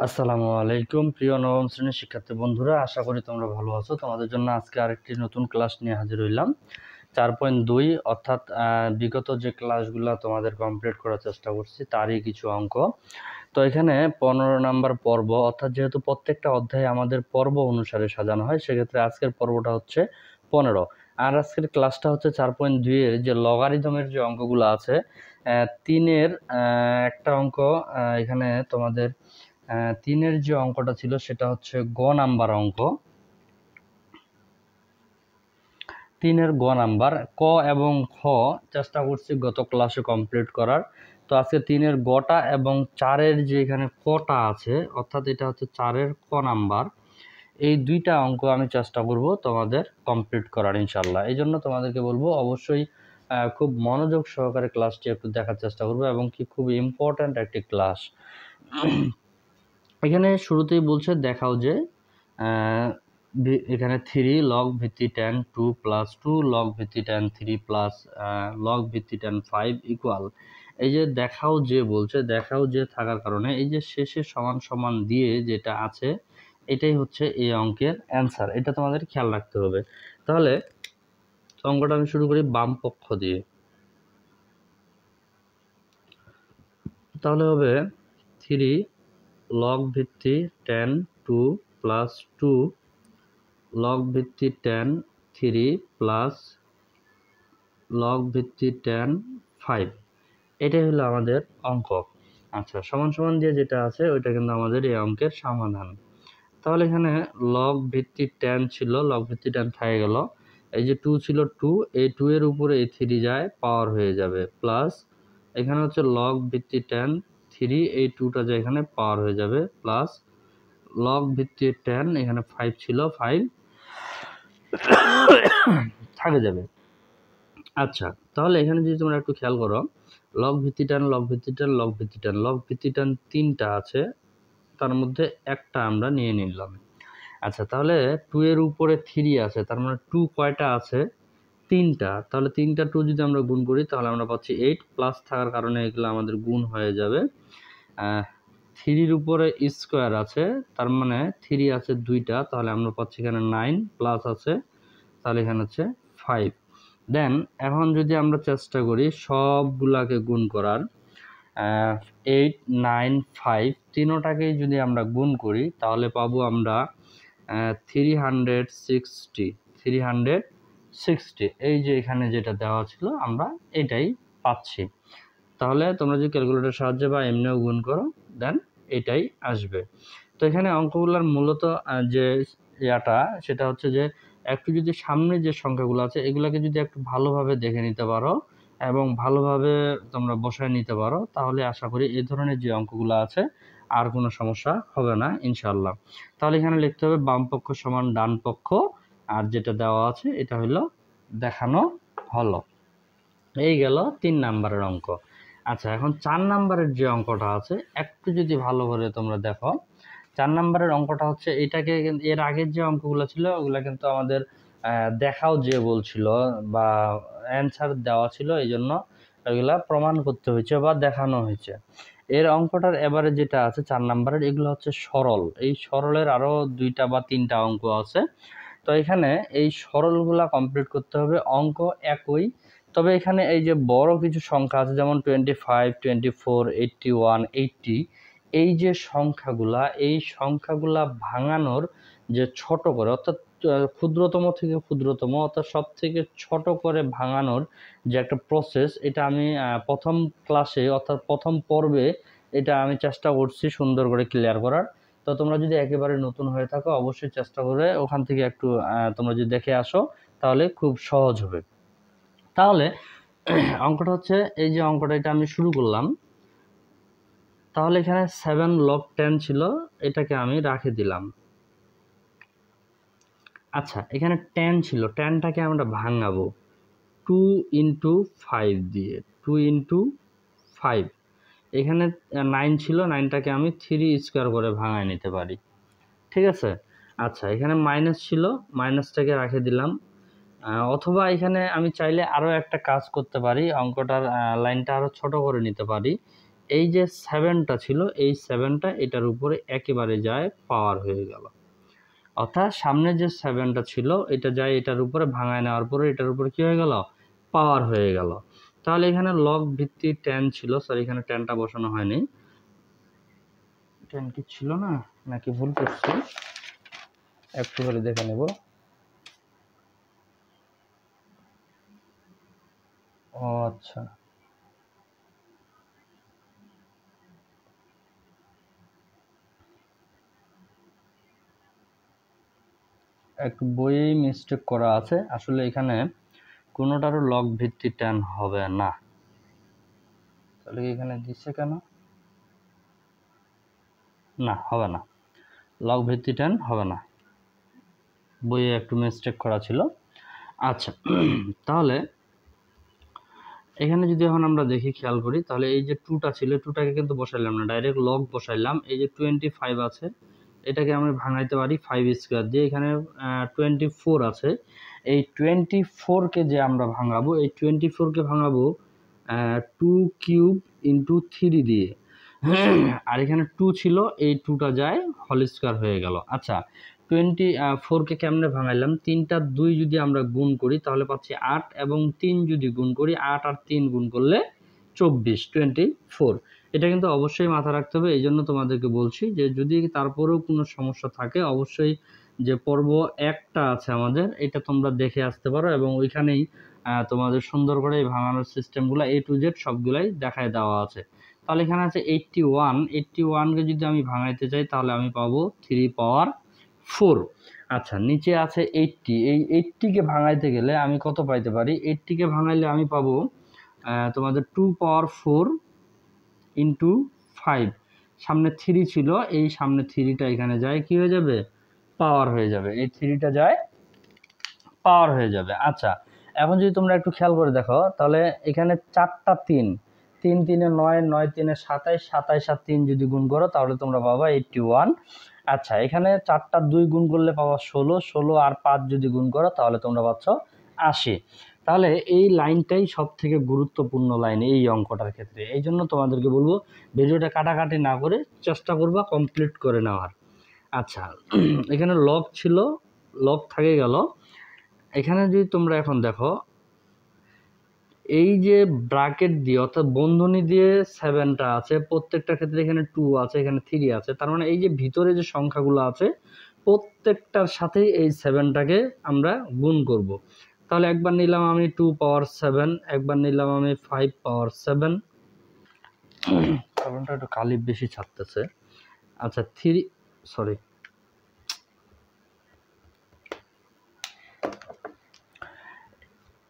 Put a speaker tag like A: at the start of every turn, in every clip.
A: আসসালামু আলাইকুম প্রিয় নবম শ্রেণীর শিক্ষার্থী বন্ধুরা, আশা করি তোমরা ভালো আছো। তোমাদের জন্য আজকে আরেকটি নতুন ক্লাস নিয়ে হাজির হইলাম 4.2, অর্থাৎ বিগত যে ক্লাসগুলো তোমাদের কমপ্লিট করার চেষ্টা করছি তারই কিছু অঙ্ক। তো এখানে 15 নাম্বার পর্ব, অর্থাৎ যেহেতু প্রত্যেকটা অধ্যায় আমাদের পর্ব অনুসারে সাজানো হয়, সেক্ষেত্রে আজকের পর্বটা হচ্ছে 15, আর আজকের ক্লাসটা হচ্ছে 4.2 এর যে লগারিদমের যে অঙ্কগুলো আছে, 3-এর একটা অঙ্ক এখানে তোমাদের 3-এর যে অঙ্কটা ছিল সেটা হচ্ছে গ নাম্বার অঙ্ক। 3-এর গ নাম্বার, ক এবং খ চেষ্টা করছি গত ক্লাসে কমপ্লিট করার। তো আজকে 3-এর গটা এবং 4-এর যে এখানে কটা আছে, অর্থাৎ এটা হচ্ছে 4-এর ক নাম্বার, এই দুইটা অঙ্ক আমি চেষ্টা করব তোমাদের কমপ্লিট করার ইনশাল্লাহ। এই জন্য তোমাদেরকে বলবো অবশ্যই খুব মনোযোগ সহকারে ক্লাসটি একটু দেখার চেষ্টা করবো, এবং কি খুব ইম্পর্ট্যান্ট একটি ক্লাস। এখানে শুরুতেই বলছে দেখাও যে এখানে 3 লগ ভিত্তি tan 2 প্লাস 2 লগ ভিত্তি tan 3 প্লাস লগ ভিত্তি tan 5 ইকুয়াল। এই যে দেখাও যে বলছে, দেখাও যে থাকার কারণে এই যে শেষে সমান সমান দিয়ে যেটা আছে এটাই হচ্ছে এই অঙ্কের অ্যান্সার। এটা তোমাদের খেয়াল রাখতে হবে। তাহলে অঙ্কটা আমি শুরু করি বাম পক্ষ দিয়ে। তাহলে হবে 3 লগ ভিত্তি tan 2 প্লাস 2 লগ ভিত্তি tan 3 প্লাস লগ ভিত্তি tan 5, এটাই হলো আমাদের অঙ্ক। আচ্ছা, সমান সমান দিয়ে যেটা আছে ওইটা কিন্তু আমাদের এই অঙ্কের সমাধান। তাহলে এখানে লগ ভিত্তি tan ছিল, লগ ভিত্তি tan থেকে গেল, এই যে 2 ছিল 2, এই 2 এর উপরে এই 3 যায় পাওয়ার হয়ে যাবে, প্লাস এখানে হচ্ছে লগ ভিত্তি tan 3, এই 2টা যায় এখানে পাওয়ার হয়ে যাবে, প্লাস লগ ভিত্তি tan এখানে 5 ছিল, 5 থাকে যাবে। আচ্ছা, তাহলে এখানে যদি তোমরা একটু খেয়াল করো, লগ ভিত্তি tan, লগ ভিত্তি tan, লগ ভিত্তি tan, লগ ভিত্তি tan 3টা আছে, তার মধ্যে একটা আমরা নিয়ে নিলাম। আচ্ছা, তাহলে 2 এর উপরে 3 আছে, তার মানে 2 কয়টা আছে? 3টা। তাহলে 3টা 2 যদি আমরা গুণ করি তাহলে আমরা পাচ্ছি 8, প্লাস থাকার কারণে এগুলো আমাদের গুণ হয়ে যাবে। 3-র উপরে স্কোয়ার আছে, তার মানে 3 আছে 2টা, তাহলে আমরা পাচ্ছি এখানে 9, প্লাস আছে তাহলে এখানে হচ্ছে 5। দেন এখন যদি আমরা চেষ্টা করি সবগুলাকে গুণ করার, 8, 9, 5 তিনোটাকেই যদি আমরা গুণ করি তাহলে পাবো আমরা 360। এই যে এখানে যেটা দেওয়া ছিল আমরা এটাই পাচ্ছি। তাহলে তোমরা যদি ক্যালকুলেটর সাহায্যে বা এমনিও গুণ করো দেন এটাই আসবে। তো এখানে অঙ্কগুলোর মূলত যে ইয়াটা সেটা হচ্ছে যে একটু যদি সামনে যে সংখ্যাগুলো আছে এগুলোকে যদি একটু ভালোভাবে দেখে নিতে পারো এবং ভালোভাবে তোমরা বসায় নিতে পারো, তাহলে আশা করি এই ধরনের যে অঙ্কগুলো আছে আর কোনো সমস্যা হবে না ইনশাল্লাহ। তাহলে এখানে লিখতে হবে বাম পক্ষ সমান ডান পক্ষ, আর যেটা দেওয়া আছে এটা হলো দেখানো হলো। এই গেল 3 নাম্বারের অঙ্ক। আচ্ছা, এখন 4 নাম্বারের যে অঙ্কটা আছে একটু যদি ভালো করে তোমরা দেখো, 4 নাম্বারের অঙ্কটা হচ্ছে এটাকে, এর আগের যে অঙ্কগুলো ছিল ওগুলা কিন্তু আমাদের দেখাও যে বলছিল বা অ্যান্সার দেওয়া ছিল, এই জন্য এগুলা প্রমাণ করতে হয়েছে বা দেখানো হয়েছে। এর অঙ্কটার এবারে যেটা আছে 4 নাম্বারের, এগুলো হচ্ছে সরল। এই সরলের আরও 2টা বা 3টা অঙ্ক আছে। তো এখানে এই সরলগুলা কমপ্লিট করতে হবে, অঙ্ক একই, তবে এখানে এই যে বড় কিছু সংখ্যা আছে যেমন 25, 24, 81, 80, এই যে সংখ্যাগুলা, এই সংখ্যাগুলা ভাঙানোর যে ছোট করে, অর্থাৎ ক্ষুদ্রতম থেকে ক্ষুদ্রতম অর্থাৎ সব থেকে ছোট করে ভাঙানোর যে একটা প্রসেস, এটা আমি প্রথম ক্লাসে অর্থাৎ প্রথম পর্বে এটা আমি চেষ্টা করছি সুন্দর করে ক্লিয়ার করার। তো তোমরা যদি একেবারে নতুন হয়ে থাকো অবশ্যই চেষ্টা করে ওখান থেকে একটু তোমরা যদি দেখে আসো তাহলে খুব সহজ হবে। তাহলে অঙ্কটা হচ্ছে এই যে অঙ্কটা এটা আমি শুরু করলাম, তাহলে এখানে 7 log 10 ছিল, এটাকে আমি রাখে দিলাম। আচ্ছা, এখানে 10 ছিল, 10টাকে আমরা ভাঙাবো 2 ইন্টু 5 দিয়ে, 2 ইন্টু 5। এখানে 9 ছিল, 9টাকে আমি 3 স্কোয়ার করে ভাঙায় নিতে পারি, ঠিক আছে। আচ্ছা, এখানে মাইনাস ছিল, মাইনাসটাকে রাখে দিলাম। অথবা এখানে আমি চাইলে আরও একটা কাজ করতে পারি, অঙ্কটার লাইনটা আরও ছোট করে নিতে পারি। এই যে 7টা ছিল, এই 7টা এটার উপরে একেবারে যায়, পাওয়ার হয়ে গেল। অর্থাৎ সামনে যে 7টা ছিল এটা যায় এটার উপরে, ভাঙায় নেওয়ার পরে এটার উপরে কি হয়ে গেল, পাওয়ার হয়ে গেল। তাহলে এখানে লগ ভিত্তি 10 ছিল, সরি এখানে 10টা বসানো হয়নি, 10 কি ছিল না, নাকি ভুল করছি, একটু করে দেখে নেব। ও আচ্ছা, একটু বইয়েই মিস্টেক করা আছে, আসলে এখানে কোনোটারও লগ ভিত্তি 10 হবে না। তাহলে এখানে দিচ্ছে কেন, না হবে না, লগ ভিত্তি 10 হবে না, বইয়ে একটু মিস্টেক করা ছিল। আচ্ছা তাহলে এখানে যদি এখন আমরা দেখি, খেয়াল করি, তাহলে এই যে 2টা ছিল, 2টাকে কিন্তু বসাইলাম না, ডাইরেক্ট লগ বসাইলাম। এই যে 25 আছে, এটাকে আমরা ভাঙাইতে পারি 5 স্কোয়ার দিয়ে। এখানে 24 আছে, এই 24কে যে আমরা ভাঙাবো, এই 24কে ভাঙাবো 2 কিউব ইন্টু 3 দিয়ে। আর এখানে 2 ছিল, এই 2টা যায় হোল স্কোয়ার হয়ে গেল। আচ্ছা 24কে কেমনে ভাঙাইলাম, 3টার 2 যদি আমরা গুণ করি তাহলে পাচ্ছি 8, এবং 3 যদি গুণ করি, 8 আর 3 গুণ করলে 24। এটা কিন্তু অবশ্যই মাথায় রাখতে হবে। এই জন্য তোমাদেরকে বলছি যে যদি তারপরেও কোনো সমস্যা থাকে, অবশ্যই যে পর্ব 1টা আছে আমাদের, এটা তোমরা দেখে আসতে পারো, এবং ওইখানেই তোমাদের সুন্দর করে এই ভাঙানোর সিস্টেমগুলো A to Z সবগুলাই দেখায় দেওয়া আছে। তাহলে এখানে আছে 81কে যদি আমি ভাঙাইতে চাই তাহলে আমি পাবো 3 পাওয়ার 4। আচ্ছা নিচে আছে 80, এই 80কে ভাঙাইতে গেলে আমি কত পাইতে পারি, 80কে ভাঙাইলে আমি পাবো তোমাদের 2 পাওয়ার 4 ইন্টু 5, সামনে 3 ছিল, এই সামনে 3টা এখানে যায় কি হয়ে যাবে, পাওয়ার হয়ে যাবে, এই 3টা যায় পাওয়ার হয়ে যাবে। আচ্ছা এখন যদি তোমরা একটু খেয়াল করে দেখো, তাহলে এখানে 4টা 3, 3 3 9, 9 3 27, 27 আর 3 যদি গুণ করো তাহলে তোমরা পাবা 81। আচ্ছা এখানে 4টার 2 গুণ করলে পাবা 16, 16 আর 5 যদি গুণ করো তাহলে তোমরা পাচ্ছ 80। তাহলে এই লাইনটাই সব থেকে গুরুত্বপূর্ণ লাইন এই অঙ্কটার ক্ষেত্রে। এই জন্য তোমাদেরকে বলবো ভিডিওটা কাটাকাটি না করে চেষ্টা করবা কমপ্লিট করে নেওয়ার। আচ্ছা এখানে লগ ছিল, লগ থাকে গেল। এখানে যদি তোমরা এখন দেখো, এই যে ব্র্যাকেট দিয়ে অর্থাৎ বন্ধনী দিয়ে 7টা আছে, প্রত্যেকটার ক্ষেত্রে এখানে 2 আছে, এখানে 3 আছে, তার মানে এই যে ভিতরে যে সংখ্যাগুলো আছে প্রত্যেকটার সাথেই এই 7টাকে আমরা গুণ করব। তাহলে একবার নিলাম আমি 2 পাওয়ার 7, একবার নিলাম আমি 5 পাওয়ার 7, কারণটা একটু কালি বেশি ছাড়তেছে। আচ্ছা 3, সরি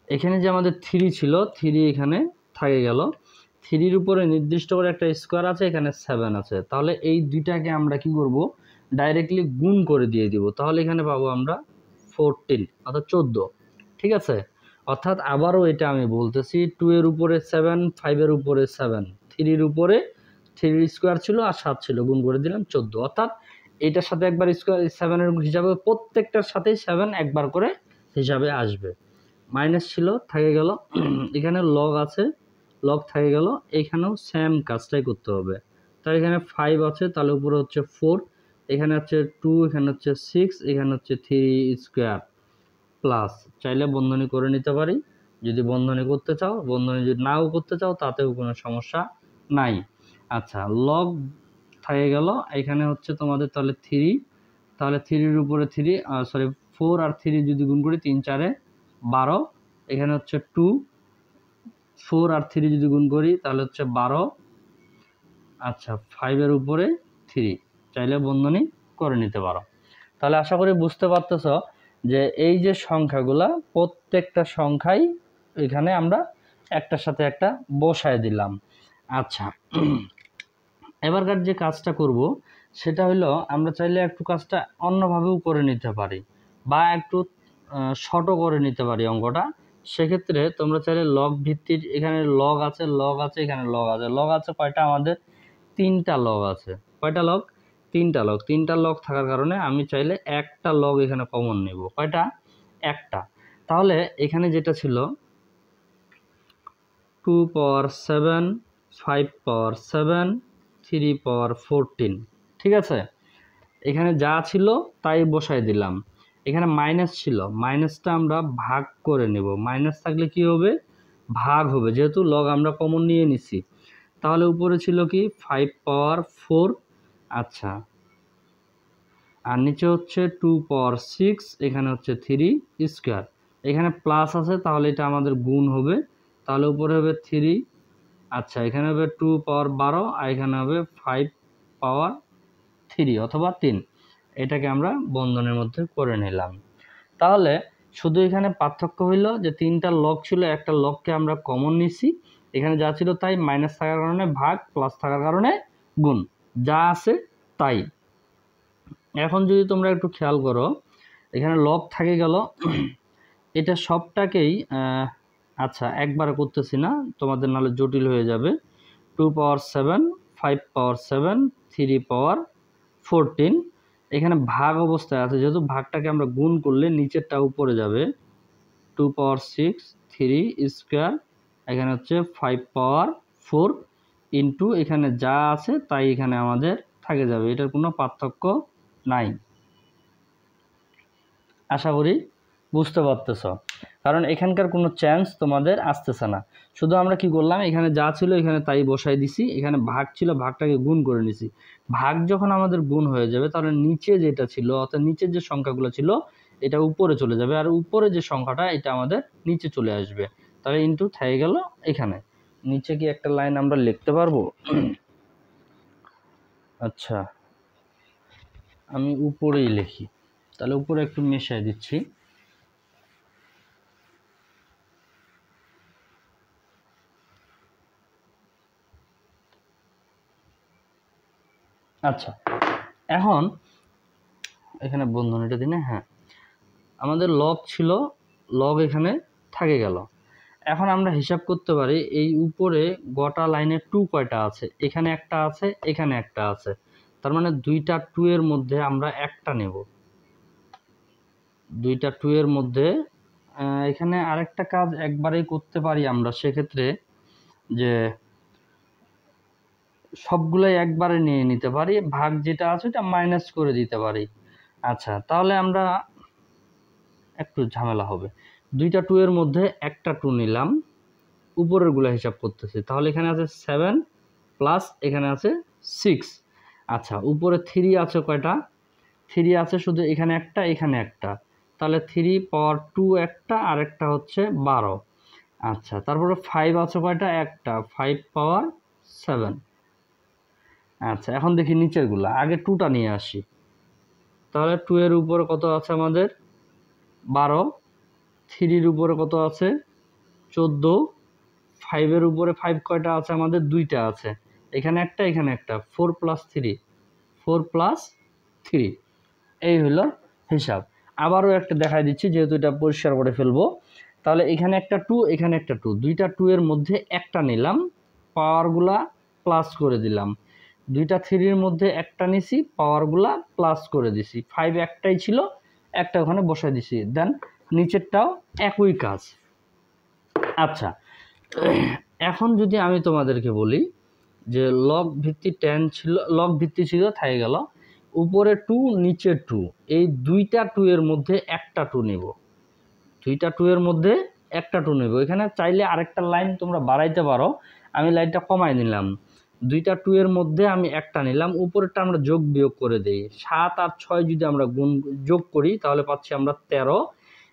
A: এখানে যে আমাদের 3 ছিল, 3 এখানে থাকে গেল, 3-র উপরে নির্দিষ্ট করে একটা স্কোয়ার আছে, এখানে 7 আছে। তাহলে এই দুইটাকে আমরা কি করব, ডাইরেক্টলি গুণ করে দিয়ে দিব। তাহলে এখানে পাবো আমরা 14 অর্থাৎ 14। ঠিক আছে, অর্থাৎ আবারও এটা আমি বলতেছি, 2 এর উপরে 7, 5 এর উপরে 7, 3-র উপরে 3 স্কোয়ার ছিল আর 7 ছিল, গুণ করে দিলাম 14। অর্থাৎ এটার সাথে একবার স্কোয়ার 7-এর হিসাবে প্রত্যেকটার সাথেই 7 একবার করে হিসাবে আসবে। মাইনাস ছিল থাকে গেল, এখানে লগ আছে, লগ থাকে গেল, এখানেও সেম কাজটাই করতে হবে। তাহলে এখানে 5 আছে, তাহলে উপরে হচ্ছে 4, এখানে হচ্ছে 2, এখানে হচ্ছে 6, এখানে হচ্ছে 3 স্কোয়ার প্লাস, চাইলে বন্ধনী করে নিতে পারি, যদি বন্ধনী করতে চাও, বন্ধনী যদি নাও করতে চাও তাতেও কোনো সমস্যা নাই। আচ্ছা লগ থাকে গেল, এখানে হচ্ছে তোমাদের তাহলে 3, তাহলে 3-র উপরে 3, সরি 4 আর 3 যদি গুণ করি 3 4 12, এখানে হচ্ছে 2, 4 আর 3 যদি গুণ করি তাহলে হচ্ছে 12। আচ্ছা 5-এর উপরে 3, চাইলে বন্ধনী করে নিতে পারো। তাহলে আশা করি বুঝতে পারতেছ যে এই যে সংখ্যাগুলা প্রত্যেকটা সংখ্যাই এখানে আমরা একটার সাথে একটা বসায় দিলাম। আচ্ছা এবারকার যে কাজটা করব সেটা হলো, আমরা চাইলে একটু কাজটা অন্যভাবেও করে নিতে পারি বা একটু শর্টও করে নিতে পারি অঙ্কটা। সেক্ষেত্রে তোমরা চাইলে লগ ভিত্তির, এখানে লগ আছে, লগ আছে, এখানে লগ আছে, লগ আছে কয়টা আমাদের, 3টা লগ আছে। কয়টা লগ, 3টা লগ। 3টা লগ থাকার কারণে আমি চাইলে একটা লগ এখানে কমন নেব। কয়টা, একটা। তাহলে এখানে যেটা ছিল 2 পাওয়ার 7 5 পাওয়ার 7 3 পাওয়ার 14। ঠিক আছে, এখানে যা ছিল তাই বসাই দিলাম। এখানে মাইনাস ছিল, মাইনাসটা আমরা ভাগ করে নেব। মাইনাস থাকলে কি হবে? ভাগ হবে, যেহেতু লগ আমরা কমন নিয়ে নিছি। তাহলে উপরে ছিল কি 5 পাওয়ার 4। আচ্ছা, আর নিচে হচ্ছে 2 পাওয়ার 6, এখানে হচ্ছে 3 স্কোয়ার। এখানে প্লাস আছে, তাহলে এটা আমাদের গুণ হবে, তাহলে উপরে হবে 3। আচ্ছা, এখানে হবে 2 পাওয়ার 12, আর এখানে হবে 5 পাওয়ার 3 অথবা 3। এটাকে আমরা বন্ধনের মধ্যে করে নিলাম। তাহলে শুধু এখানে পার্থক্য হইল যে 3টা লগ ছিল, একটা লগকে আমরা কমন নিছি, এখানে যা ছিল তাই, মাইনাস থাকার কারণে ভাগ, প্লাস থাকার কারণে গুণ, যা আছে তাই। এখন যদি তোমরা একটু খেয়াল করো, এখানে লগ থাকে গেল, এটা সবটাকেই আচ্ছা একবারে করতেছি না, তোমাদের নাহলে জটিল হয়ে যাবে। 2 পাওয়ার 7, 5 পাওয়ার 7, 3 পাওয়ার 14। এখানে ভাগ অবস্থায় আছে, যেহেতু ভাগটাকে আমরা গুণ করলে নিচেরটা উপরে যাবে। 2 পাওয়ার 6, 3 স্কোয়ার, এখানে হচ্ছে 5 পাওয়ার 4 ইন্টু এখানে যা আছে তাই এখানে আমাদের থাকে যাবে, এটার কোনো পার্থক্য নাই। আশা করি বুঝতে পারতেছ, কারণ এখানকার কোনো চেঞ্জ তোমাদের আসতেছে না। শুধু আমরা কি করলাম, এখানে যা ছিল এখানে তাই বসাই দিছি, এখানে ভাগ ছিল ভাগটাকে গুণ করে নিছি। ভাগ যখন আমাদের গুণ হয়ে যাবে, তাহলে নিচে যেটা ছিল অর্থাৎ নিচের যে সংখ্যাগুলো ছিল এটা উপরে চলে যাবে, আর উপরে যে সংখ্যাটা এটা আমাদের নিচে চলে আসবে। তাহলে ইনটু থেকে গেল এখানে। নিচে কি একটা লাইন আমরা লিখতে পারবো? আচ্ছা, আমি উপরেই লিখি, তাহলে উপরে একটু মিশিয়ে দিচ্ছি। আচ্ছা, এখন এখানে বন্ধনীটা দিনে, হ্যাঁ, আমাদের লগ ছিল, লগ এখানে থাকে গেল। এখন আমরা হিসাব করতে পারি এই উপরে গোটা লাইনে 2 কয়টা আছে, এখানে একটা আছে, এখানে একটা আছে, তার মানে দুইটা 2 এর মধ্যে আমরা একটা নেব। দুইটা 2 এর মধ্যে এখানে আরেকটা কাজ একবারেই করতে পারি আমরা, সেক্ষেত্রে যে সবগুলাই একবারে নিয়ে নিতে পারি, ভাগ যেটা আছে এটা মাইনাস করে দিতে পারি। আচ্ছা, তাহলে আমরা একটু ঝামেলা হবে। দুইটা 2 এর মধ্যে একটা 2 নিলাম, উপরের গুলা হিসাব করতেছি, তাহলে এখানে আছে 7 প্লাস এখানে আছে 6। আচ্ছা, উপরে 3 আছে কয়টা? 3 আছে শুধু, এখানে একটা এখানে একটা, তাহলে 3 পাওয়ার 2 একটা, আর একটা হচ্ছে 12। আচ্ছা, তারপরে 5 আছে কয়টা? একটা, 5 পাওয়ার 7। আচ্ছা, এখন দেখি নিচের গুলা, আগে 2টা নিয়ে আসি। তাহলে 2 এর উপরে কত আছে আমাদের? 12। 3 এর উপরে কত আছে? 14। 5 এর উপরে 5 কয়টা আছে আমাদের? 2টা আছে, এখানে একটা এখানে একটা, 4 প্লাস 3, 4 প্লাস 3। এই হলো হিসাব। আবারও একটা দেখাই দিচ্ছি, যেহেতু এটা পরিষ্কার করে ফেলবো। তাহলে এখানে একটা 2, এখানে একটা 2, দুইটা 2 এর মধ্যে একটা নিলাম, পাওয়ারগুলা প্লাস করে দিলাম। দুইটা 3 এর মধ্যে একটা নিছি, পাওয়ারগুলা প্লাস করে দিছি। 5 একটাই ছিল, একটা ওখানে বসাই দিছি, দেন নিচেরটাও একই কাজ। আচ্ছা, এখন যদি আমি তোমাদেরকে বলি যে লগ ভিত্তি 10 ছিল, লগ ভিত্তি ছিল থাকে গেল, উপরে 2 নিচে 2, এই দুইটা 2 এর মধ্যে একটা 2 নেব। দুইটা 2 এর মধ্যে একটা 2 নেব। এখানে চাইলে আরেকটা লাইন তোমরা বাড়াইতে পারো, আমি লাইনটা কমাই নিলাম। দুইটা 2 এর মধ্যে আমি একটা নিলাম, উপরেরটা আমরা যোগ বিয়োগ করে দেই। 7 আর 6 যদি আমরা গুণ যোগ করি তাহলে পাচ্ছি আমরা 13।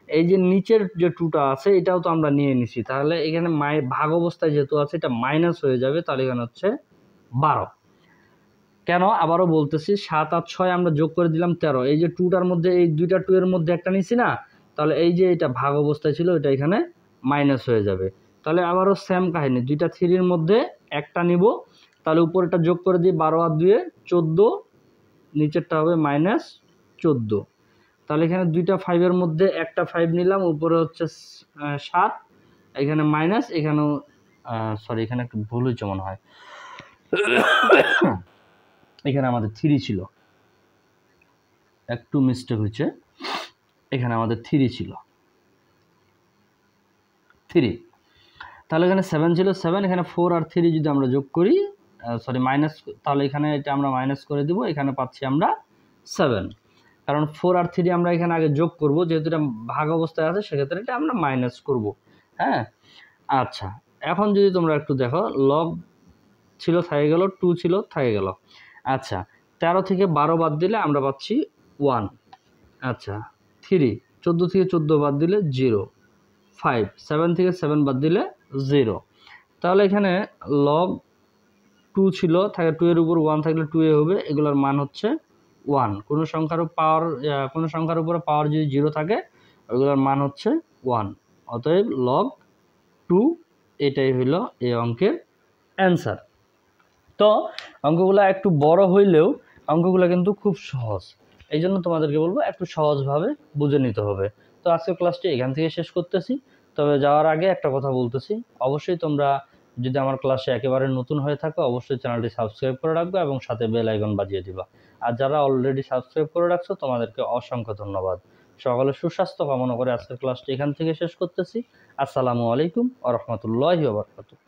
A: এই যে নিচের যে 2টা আছে এটাও তো আমরা নিয়ে নিছি, তাহলে এখানে ভাগ অবস্থায় যেহেতু আছে এটা মাইনাস হয়ে যাবে, তাহলে এখানে হচ্ছে 12। কেন আবারও বলতেছি, 7 আর 6 আমরা যোগ করে দিলাম 13। এই যে 2টার মধ্যে, এই দুইটা 2 এর মধ্যে একটা নিছি না, তাহলে এই যে এটা ভাগ অবস্থায় ছিল এটা এখানে মাইনাস হয়ে যাবে। তাহলে আবারও সেম কাহিনী, দুইটা 3 এর মধ্যে একটা নিব, তাহলে উপরেটা যোগ করে দিই, 12 আর 2 14, নিচেরটা হবে মাইনাস 14। তাহলে এখানে দুইটা 5 এর মধ্যে একটা 5 নিলাম, উপরে হচ্ছে 7, এখানে মাইনাস, এখানেও সরি এখানে একটু ভুল হয়েছে মনে হয়, এখানে আমাদের 3 ছিল, একটু মিস্টেক হয়েছে, এখানে আমাদের 3 ছিল, 3। তাহলে এখানে 7 ছিল 7, এখানে 4 আর 3 যদি আমরা যোগ করি, সরি মাইনাস, তাহলে এখানে এটা আমরা মাইনাস করে দিব, এখানে পাচ্ছি আমরা 7। কারণ 4 আর 3 আমরা এখানে আগে যোগ করব, যেহেতু এটা ভাগ অবস্থায় আছে সেক্ষেত্রে এটা আমরা মাইনাস করব। হ্যাঁ, আচ্ছা এখন যদি তোমরা একটু দেখো, লগ ছিল থেকে গেল, 2 ছিল থেকে গেল। আচ্ছা 13 থেকে 12 বাদ দিলে আমরা পাচ্ছি 1। আচ্ছা 3, 14 থেকে 14 বাদ দিলে 0, 5, 7 থেকে 7 বাদ দিলে 0। তাহলে এখানে লগ 2 ছিল, থাকে 2 এর উপর 1 থাকলে 2 এ হবে, এগুলোর মান হচ্ছে 1। কোনো সংখ্যার উপরে পাওয়ার যদি 0 থাকে ওইগুলোর মান হচ্ছে 1। অতএব লগ 2 এটাই হইল এই অঙ্কের অ্যান্সার। তো অঙ্কগুলো একটু বড় হইলেও অঙ্কগুলো কিন্তু খুব সহজ, এই জন্য তোমাদেরকে বলবো একটু সহজভাবে বুঝে নিতে হবে। তো আজকের ক্লাসটি এখান থেকে শেষ করতেছি। তবে যাওয়ার আগে একটা কথা বলতেছি, অবশ্যই তোমরা যদি আমার ক্লাসে একেবারে নতুন হয়ে থাকো অবশ্যই চ্যানেলটি সাবস্ক্রাইব করে রাখবে এবং সাথে বেল আইকন বাজিয়ে দিবা। আর যারা অলরেডি সাবস্ক্রাইব করে রাখছো তোমাদেরকে অসংখ্য ধন্যবাদ। সকলের সুস্বাস্থ্য কামনা করে আজকের ক্লাসটি এখান থেকে শেষ করতেছি। আসসালামু আলাইকুম ওয়া রাহমাতুল্লাহি ওয়া বারাকাতুহু।